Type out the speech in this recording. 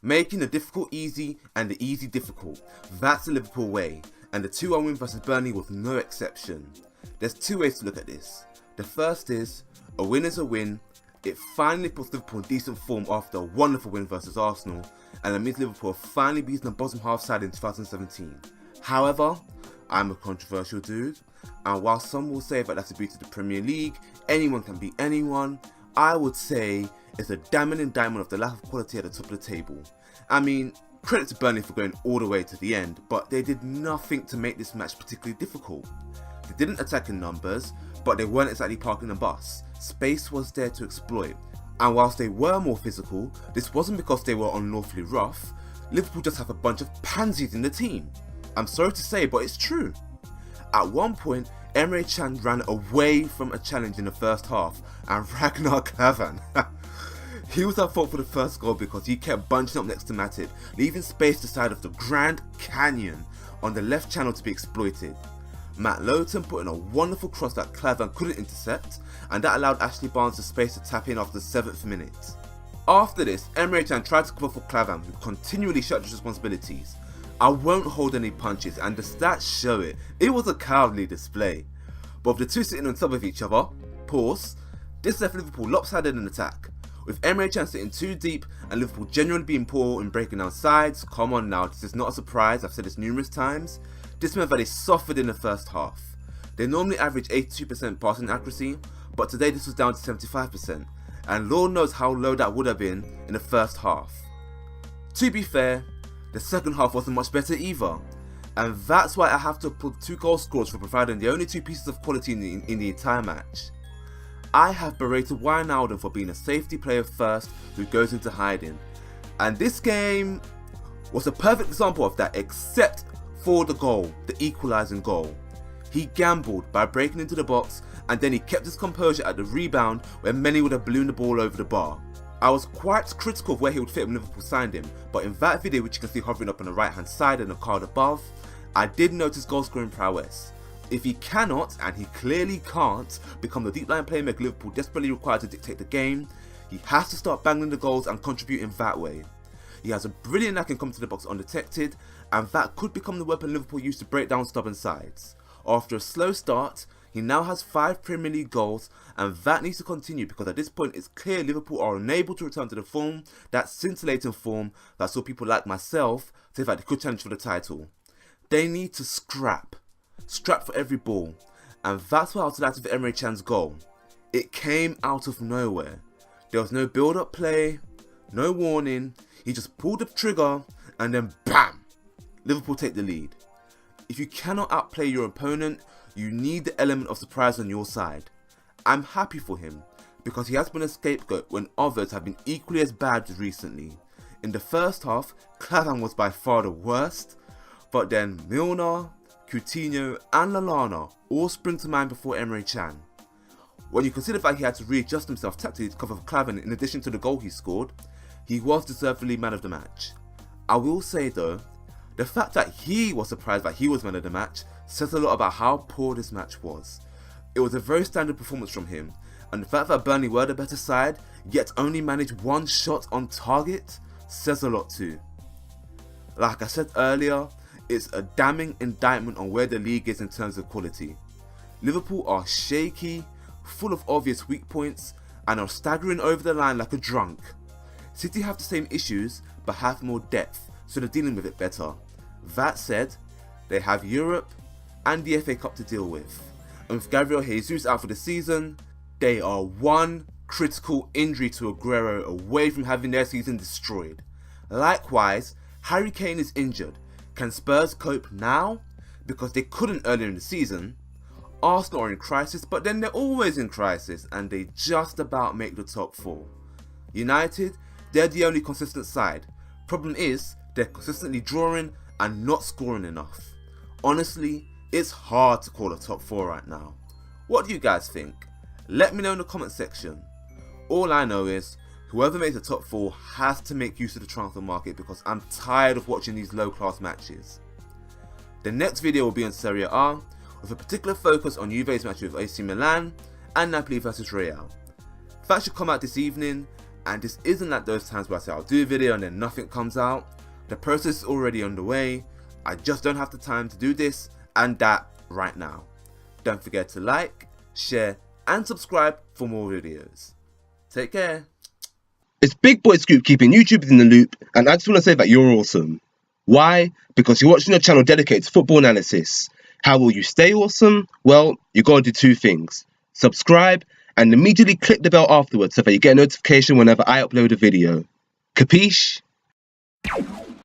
making the difficult easy and the easy difficult. That's the Liverpool way, and the 2-1 win versus Burnley was no exception. There's two ways to look at this. The first is, a win is a win. It finally puts Liverpool in decent form after a wonderful win versus Arsenal, and that means Liverpool have finally beaten the bottom half side in 2017. However, I'm a controversial dude, and while some will say that that's a beauty of the Premier League, anyone can beat anyone, I would say it's a damning indictment of the lack of quality at the top of the table. I mean, credit to Burnley for going all the way to the end, but they did nothing to make this match particularly difficult. They didn't attack in numbers, but they weren't exactly parking the bus. Space was there to exploit, and whilst they were more physical, this wasn't because they were unlawfully rough. Liverpool just have a bunch of pansies in the team. I'm sorry to say, but it's true. At one point, Emre Can ran away from a challenge in the first half, and Ragnar Klavan, he was at fault for the first goal because he kept bunching up next to Matip, leaving space to the side of the Grand Canyon on the left channel to be exploited. Matt Lowton put in a wonderful cross that Klavan couldn't intercept, and that allowed Ashley Barnes the space to tap in after the 7th minute. After this, Emre Can tried to cover for Klavan, who continually shirked his responsibilities. I won't hold any punches, and the stats show it. It was a cowardly display. But with the two sitting on top of each other, this left Liverpool lopsided in attack. With Emre Can sitting too deep and Liverpool genuinely being poor in breaking down sides, come on now, this is not a surprise, I've said this numerous times. This meant that they suffered in the first half. They normally average 82% passing accuracy, but today this was down to 75%, and Lord knows how low that would have been in the first half. To be fair, the second half wasn't much better either, and that's why I have to applaud two goal scorers for providing the only two pieces of quality in the entire match. I have berated Wijnaldum for being a safety player first who goes into hiding, and this game was a perfect example of that, except for the goal, the equalising goal. He gambled by breaking into the box, and then he kept his composure at the rebound where many would have ballooned the ball over the bar. I was quite critical of where he would fit when Liverpool signed him, but in that video, which you can see hovering up on the right hand side and the card above, I did notice goal scoring prowess. If he cannot, and he clearly can't, become the deep line playmaker Liverpool desperately required to dictate the game, he has to start banging the goals and contributing that way. He has a brilliant knack in coming to the box undetected, and that could become the weapon Liverpool use to break down stubborn sides. After a slow start, he now has 5 Premier League goals, and that needs to continue because at this point it's clear Liverpool are unable to return to the form, that scintillating form that saw people like myself say that they could challenge for the title. They need to scrap for every ball, and that's why I was delighted with Emre Can's goal. It came out of nowhere. There was no build-up play, no warning, he just pulled the trigger and then BAM! Liverpool take the lead. If you cannot outplay your opponent, you need the element of surprise on your side. I'm happy for him because he has been a scapegoat when others have been equally as bad recently. In the first half, Klavan was by far the worst, but then Milner, Coutinho and Lallana all spring to mind before Emre Can. When you consider that he had to readjust himself tactically to cover for Klavan in addition to the goal he scored, he was deservedly man of the match. I will say though, the fact that he was surprised that he was man of the match says a lot about how poor this match was. It was a very standard performance from him, and the fact that Burnley were the better side, yet only managed 1 shot on target, says a lot too. Like I said earlier, it's a damning indictment on where the league is in terms of quality. Liverpool are shaky, full of obvious weak points, and are staggering over the line like a drunk. City have the same issues, but have more depth, so they're dealing with it better. That said, they have Europe and the FA Cup to deal with, and with Gabriel Jesus out for the season, they are one critical injury to Aguero away from having their season destroyed. Likewise, Harry Kane is injured. Can Spurs cope now? Because they couldn't earlier in the season. Arsenal are in crisis, but then they're always in crisis, and they just about make the top 4. United, they're the only consistent side. Problem is, they're consistently drawing and not scoring enough. Honestly, it's hard to call a top 4 right now. What do you guys think? Let me know in the comment section. All I know is, whoever makes the top 4 has to make use of the transfer market because I'm tired of watching these low class matches. The next video will be on Serie A, with a particular focus on Juve's match with AC Milan and Napoli vs Real. That should come out this evening, And this isn't like those times where I say I'll do a video and then nothing comes out. The process is already underway. I just don't have the time to do this and that right now. Don't forget to like, share and subscribe for more videos. Take care. It's Big Boy Scoop keeping YouTubers in the loop, and I just want to say that you're awesome. Why? Because you're watching a channel dedicated to football analysis. How will you stay awesome? Well, you gotta do two things. Subscribe and immediately click the bell afterwards so that you get a notification whenever I upload a video. Capiche?